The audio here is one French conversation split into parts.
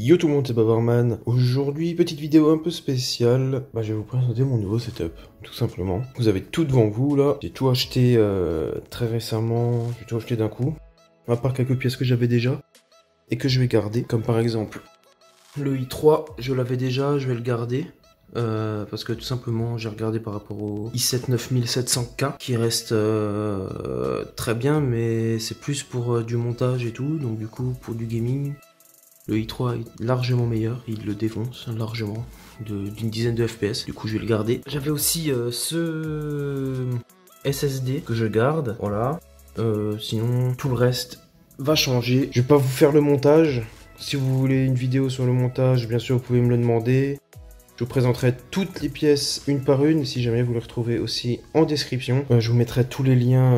Yo tout le monde, c'est Babarman. Aujourd'hui, petite vidéo un peu spéciale. Je vais vous présenter mon nouveau setup, tout simplement. Vous avez tout devant vous là. J'ai tout acheté très récemment. J'ai tout acheté d'un coup. À part quelques pièces que j'avais déjà et que je vais garder. Comme par exemple le i3, je l'avais déjà, je vais le garder. Parce que tout simplement j'ai regardé par rapport au i7 9700K qui reste très bien, mais c'est plus pour du montage et tout, donc du coup pour du gaming le i3 est largement meilleur, il le défonce largement d'une dizaine de FPS, du coup je vais le garder. J'avais aussi ce SSD que je garde, voilà. Sinon tout le reste va changer. Je vais pas vous faire le montage. Si vous voulez une vidéo sur le montage, bien sûr vous pouvez me le demander. Je vous présenterai toutes les pièces une par une, si jamais vous les retrouvez aussi en description. Je vous mettrai tous les liens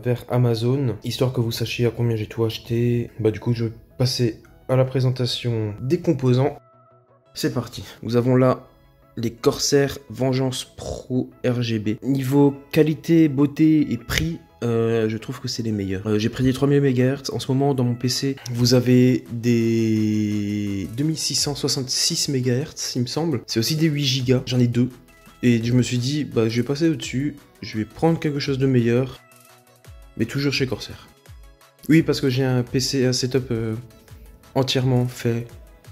vers Amazon, histoire que vous sachiez à combien j'ai tout acheté. Du coup, je vais passer à la présentation des composants. C'est parti. Nous avons là les Corsair Vengeance Pro RGB. Niveau qualité, beauté et prix, je trouve que c'est les meilleurs. J'ai pris des 3000 MHz. En ce moment, dans mon PC, vous avez des 2666 MHz, il me semble. C'est aussi des 8 Go. J'en ai deux. Et je me suis dit, je vais passer au-dessus. Je vais prendre quelque chose de meilleur. Mais toujours chez Corsair. Oui, parce que j'ai un PC, un setup entièrement fait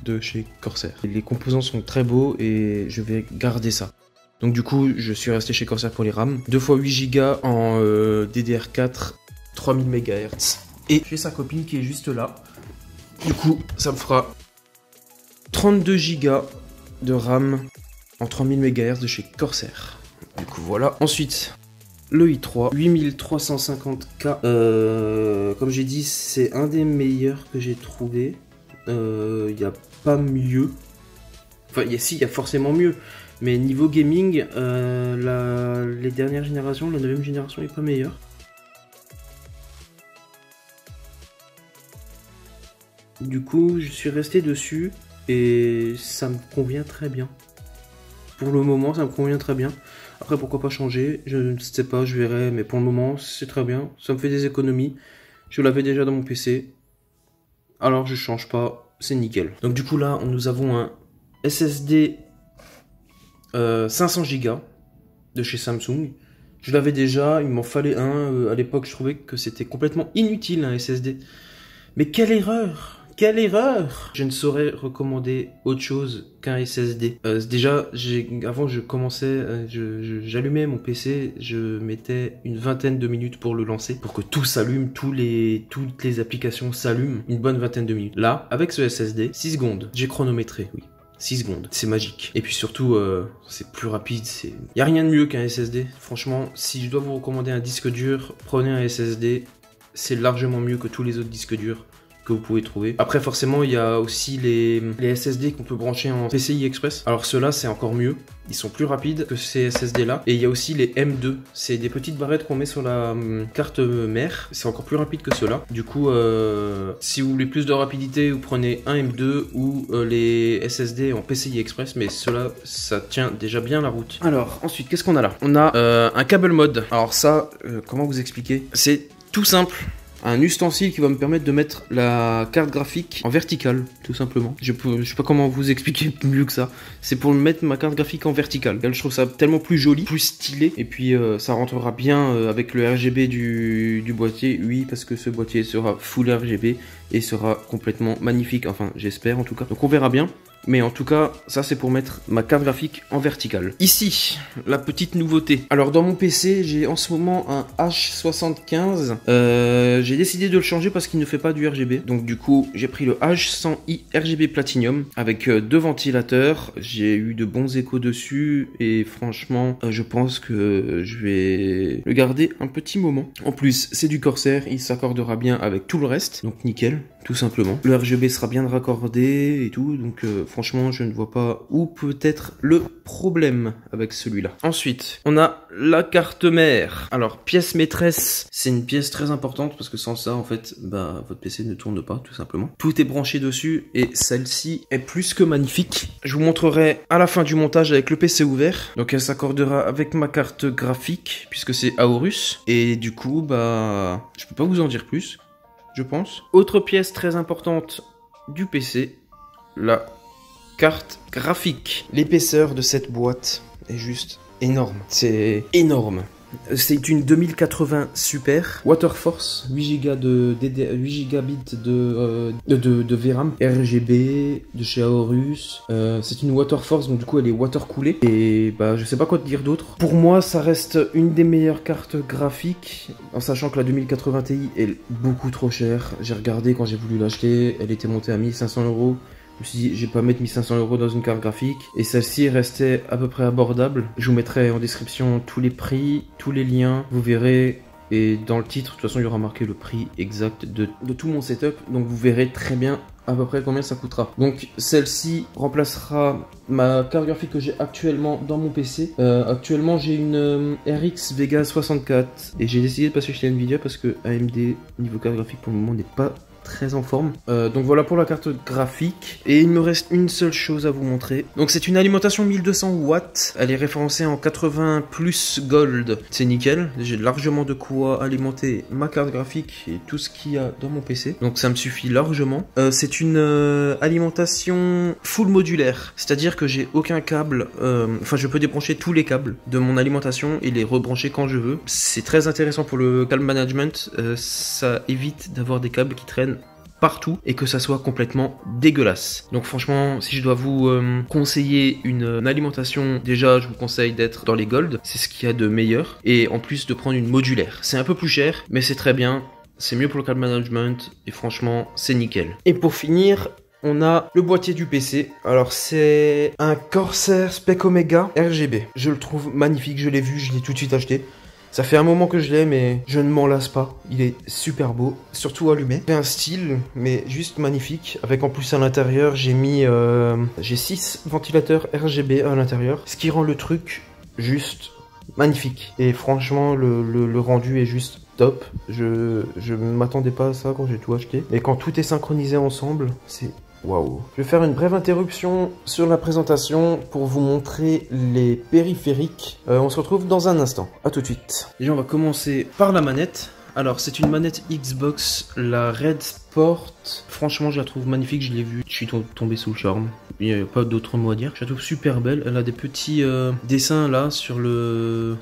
de chez Corsair. Les composants sont très beaux et je vais garder ça. Donc du coup, je suis resté chez Corsair pour les RAM. 2 x 8 Go en DDR4, 3000 MHz. Et j'ai sa copine qui est juste là. Du coup, ça me fera 32 Go de RAM en 3000 MHz de chez Corsair. Du coup, voilà. Ensuite, le i3, 8350K. Comme j'ai dit, c'est un des meilleurs que j'ai trouvé. Il n'y a pas mieux. Enfin, il y a forcément mieux. Mais niveau gaming, les dernières générations, la 9ème génération est pas meilleure. Du coup, je suis resté dessus et ça me convient très bien. Pour le moment, ça me convient très bien. Après, pourquoi pas changer? Je ne sais pas, je verrai. Mais pour le moment, c'est très bien. Ça me fait des économies. Je l'avais déjà dans mon PC. Alors, je change pas. C'est nickel. Donc du coup, là, nous avons un SSD 500 Go de chez Samsung. Je l'avais déjà, il m'en fallait un. À l'époque, je trouvais que c'était complètement inutile un SSD. Mais quelle erreur! Quelle erreur! Je ne saurais recommander autre chose qu'un SSD. Déjà, avant je commençais, j'allumais mon PC, je mettais une vingtaine de minutes pour le lancer, pour que tout s'allume, toutes les applications s'allument, une bonne vingtaine de minutes. Là, avec ce SSD, 6 secondes. J'ai chronométré, oui. 6 secondes, c'est magique. Et puis surtout, c'est plus rapide. Il n'y a rien de mieux qu'un SSD. Franchement, si je dois vous recommander un disque dur, prenez un SSD. C'est largement mieux que tous les autres disques durs que vous pouvez trouver. Après, forcément, il y a aussi les SSD qu'on peut brancher en PCI Express. Alors ceux-là, c'est encore mieux. Ils sont plus rapides que ces SSD-là. Et il y a aussi les M2. C'est des petites barrettes qu'on met sur la carte mère. C'est encore plus rapide que ceux-là. Du coup, si vous voulez plus de rapidité, vous prenez un M2 ou les SSD en PCI Express. Mais ceux-là, ça tient déjà bien la route. Alors, ensuite, qu'est-ce qu'on a là? On a un câble mod. Alors ça, comment vous expliquer? C'est tout simple. Un ustensile qui va me permettre de mettre la carte graphique en verticale, tout simplement. Je sais pas comment vous expliquer mieux que ça. C'est pour mettre ma carte graphique en verticale. Je trouve ça tellement plus joli, plus stylé. Et puis ça rentrera bien avec le RGB du boîtier. Oui, parce que ce boîtier sera full RGB et sera complètement magnifique. Enfin, j'espère en tout cas. Donc on verra bien. Mais en tout cas, ça c'est pour mettre ma carte graphique en verticale. Ici, la petite nouveauté. Alors dans mon PC, j'ai en ce moment un H75. J'ai décidé de le changer parce qu'il ne fait pas du RGB. Donc du coup, j'ai pris le H100i RGB Platinum avec 2 ventilateurs. J'ai eu de bons échos dessus et franchement, je pense que je vais le garder un petit moment. En plus, c'est du Corsair, il s'accordera bien avec tout le reste. Donc nickel, tout simplement. Le RGB sera bien raccordé et tout, donc franchement, je ne vois pas où peut être le problème avec celui-là. Ensuite, on a la carte mère. Alors, pièce maîtresse, c'est une pièce très importante parce que sans ça, en fait, votre PC ne tourne pas, tout simplement. Tout est branché dessus et celle-ci est plus que magnifique. Je vous montrerai à la fin du montage avec le PC ouvert. Donc, elle s'accordera avec ma carte graphique puisque c'est Aorus. Et du coup, je peux pas vous en dire plus, je pense. Autre pièce très importante du PC, la carte graphique. L'épaisseur de cette boîte est juste énorme. C'est énorme. C'est une 2080 Super Waterforce 8 Go de 8 gigabits de VRAM RGB de chez Aorus. C'est une Waterforce, donc du coup elle est water coolée. Et bah je sais pas quoi te dire d'autre. Pour moi ça reste une des meilleures cartes graphiques, en sachant que la 2080 Ti est beaucoup trop chère. J'ai regardé quand j'ai voulu l'acheter, elle était montée à 1500 €. Je me suis dit, je vais pas mettre 1500 € dans une carte graphique. Et celle-ci restait à peu près abordable. Je vous mettrai en description tous les prix, tous les liens. Vous verrez. Et dans le titre, de toute façon, il y aura marqué le prix exact de tout mon setup. Donc vous verrez très bien à peu près combien ça coûtera. Donc celle-ci remplacera ma carte graphique que j'ai actuellement dans mon PC. Actuellement, j'ai une RX Vega 64. Et j'ai décidé de passer chez Nvidia parce que AMD, niveau carte graphique, pour le moment, n'est pas très en forme. Donc voilà pour la carte graphique. Et il me reste une seule chose à vous montrer. Donc c'est une alimentation 1200 watts. Elle est référencée en 80 plus gold. C'est nickel. J'ai largement de quoi alimenter ma carte graphique et tout ce qu'il y a dans mon PC. Donc ça me suffit largement. C'est une alimentation full modulaire. C'est-à-dire que j'ai aucun câble. Enfin je peux débrancher tous les câbles de mon alimentation et les rebrancher quand je veux. C'est très intéressant pour le câble management. Ça évite d'avoir des câbles qui traînent partout et que ça soit complètement dégueulasse. Donc franchement, si je dois vous conseiller une alimentation, déjà je vous conseille d'être dans les gold, c'est ce qu'il y a de meilleur, et en plus de prendre une modulaire. C'est un peu plus cher, mais c'est très bien, c'est mieux pour le câble management, et franchement c'est nickel. Et pour finir, on a le boîtier du PC. Alors c'est un Corsair Spec Omega RGB. Je le trouve magnifique, je l'ai vu, je l'ai tout de suite acheté. Ça fait un moment que je l'ai, mais je ne m'en lasse pas. Il est super beau, surtout allumé. C'est un style, mais juste magnifique. Avec en plus à l'intérieur, j'ai 6 ventilateurs RGB à l'intérieur. Ce qui rend le truc juste magnifique. Et franchement, le rendu est juste top. Je ne m'attendais pas à ça quand j'ai tout acheté. Et quand tout est synchronisé ensemble, c'est... waouh. Je vais faire une brève interruption sur la présentation pour vous montrer les périphériques. On se retrouve dans un instant. A tout de suite. Déjà, on va commencer par la manette. Alors, c'est une manette Xbox, la Red Sport. Franchement, je la trouve magnifique, je l'ai vue. Je suis tombé sous le charme. Il n'y a pas d'autre mot à dire. Je la trouve super belle. Elle a des petits dessins là sur le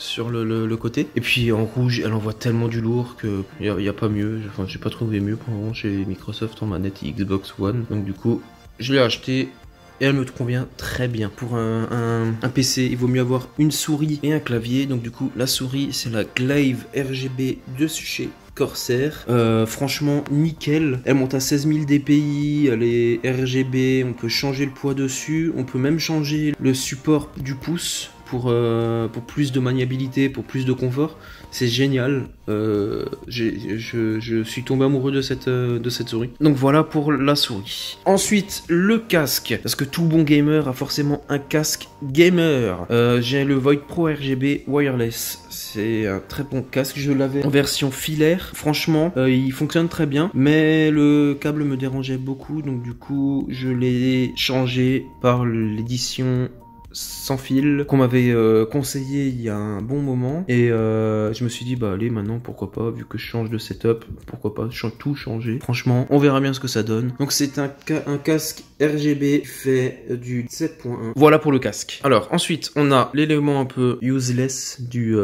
côté. Et puis en rouge, elle envoie tellement du lourd que il n'y a pas mieux. Enfin, j'ai pas trouvé mieux pour le moment chez Microsoft en manette Xbox One. Donc du coup, je l'ai acheté. Et elle me convient très bien. Pour un PC, il vaut mieux avoir une souris et un clavier. Donc du coup, la souris, c'est la Glaive RGB de chez Corsair. Franchement, nickel. Elle monte à 16 000 dpi, elle est RGB, on peut changer le poids dessus. On peut même changer le support du pouce pour plus de maniabilité, pour plus de confort. C'est génial. Je suis tombé amoureux de cette souris. Donc voilà pour la souris. Ensuite, le casque. Parce que tout bon gamer a forcément un casque gamer. J'ai le Void Pro RGB Wireless. C'est un très bon casque. Je l'avais en version filaire. Franchement, il fonctionne très bien. Mais le câble me dérangeait beaucoup. Donc du coup, je l'ai changé par l'édition sans fil qu'on m'avait conseillé il y a un bon moment, et je me suis dit bah allez, maintenant pourquoi pas, vu que je change de setup, pourquoi pas tout changer. Franchement, on verra bien ce que ça donne. Donc c'est un casque RGB fait du 7.1. Voilà pour le casque. Alors ensuite on a l'élément un peu useless du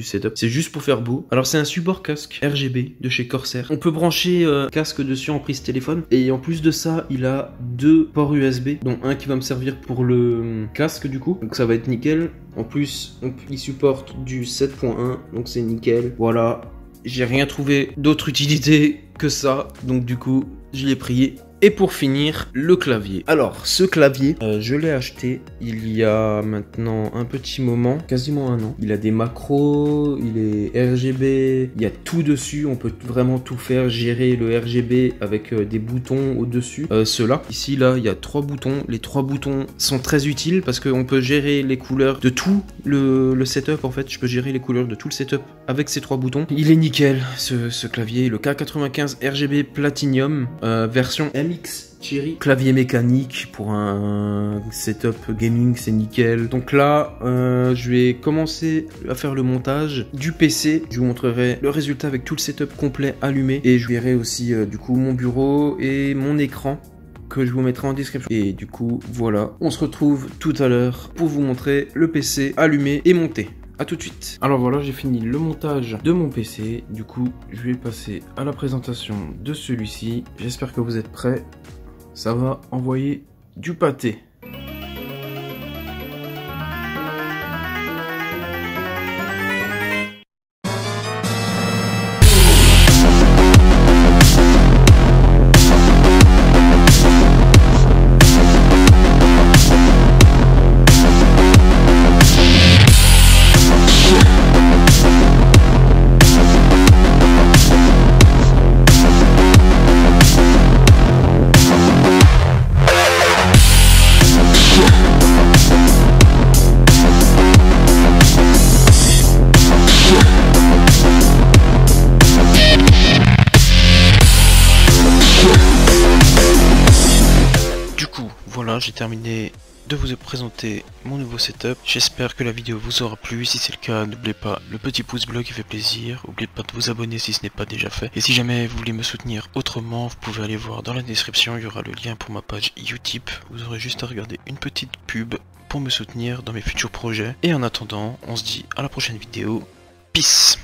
setup. C'est juste pour faire beau. Alors c'est un support casque RGB de chez Corsair. On peut brancher casque dessus en prise téléphone, et en plus de ça il a 2 ports USB, dont un qui va me servir pour le casque du coup, donc ça va être nickel. En plus il supporte du 7.1, donc c'est nickel. Voilà, j'ai rien trouvé d'autre utilité que ça, donc du coup je l'ai pris. Et pour finir, le clavier. Alors, ce clavier, je l'ai acheté il y a maintenant un petit moment, quasiment un an. Il a des macros, il est RGB, il y a tout dessus, on peut vraiment tout faire, gérer le RGB avec des boutons au-dessus. Ceux-là, ici, là, il y a 3 boutons. Les 3 boutons sont très utiles parce qu'on peut gérer les couleurs de tout le setup, en fait. Je peux gérer les couleurs de tout le setup avec ces 3 boutons. Il est nickel, ce clavier. Le K95 RGB Platinum, version MX Cherry, clavier mécanique pour un setup gaming, c'est nickel. Donc là, je vais commencer à faire le montage du PC. Je vous montrerai le résultat avec tout le setup complet allumé, et je verrai aussi du coup mon bureau et mon écran. que je vous mettrai en description. Et du coup, voilà, on se retrouve tout à l'heure pour vous montrer le PC allumé et monté. A tout de suite. Alors voilà, j'ai fini le montage de mon PC. Du coup, je vais passer à la présentation de celui-ci. J'espère que vous êtes prêts. Ça va envoyer du pâté. Voilà, j'ai terminé de vous présenter mon nouveau setup. J'espère que la vidéo vous aura plu. Si c'est le cas, n'oubliez pas le petit pouce bleu qui fait plaisir. N'oubliez pas de vous abonner si ce n'est pas déjà fait. Et si jamais vous voulez me soutenir autrement, vous pouvez aller voir dans la description. Il y aura le lien pour ma page Utip. Vous aurez juste à regarder une petite pub pour me soutenir dans mes futurs projets. Et en attendant, on se dit à la prochaine vidéo. Peace!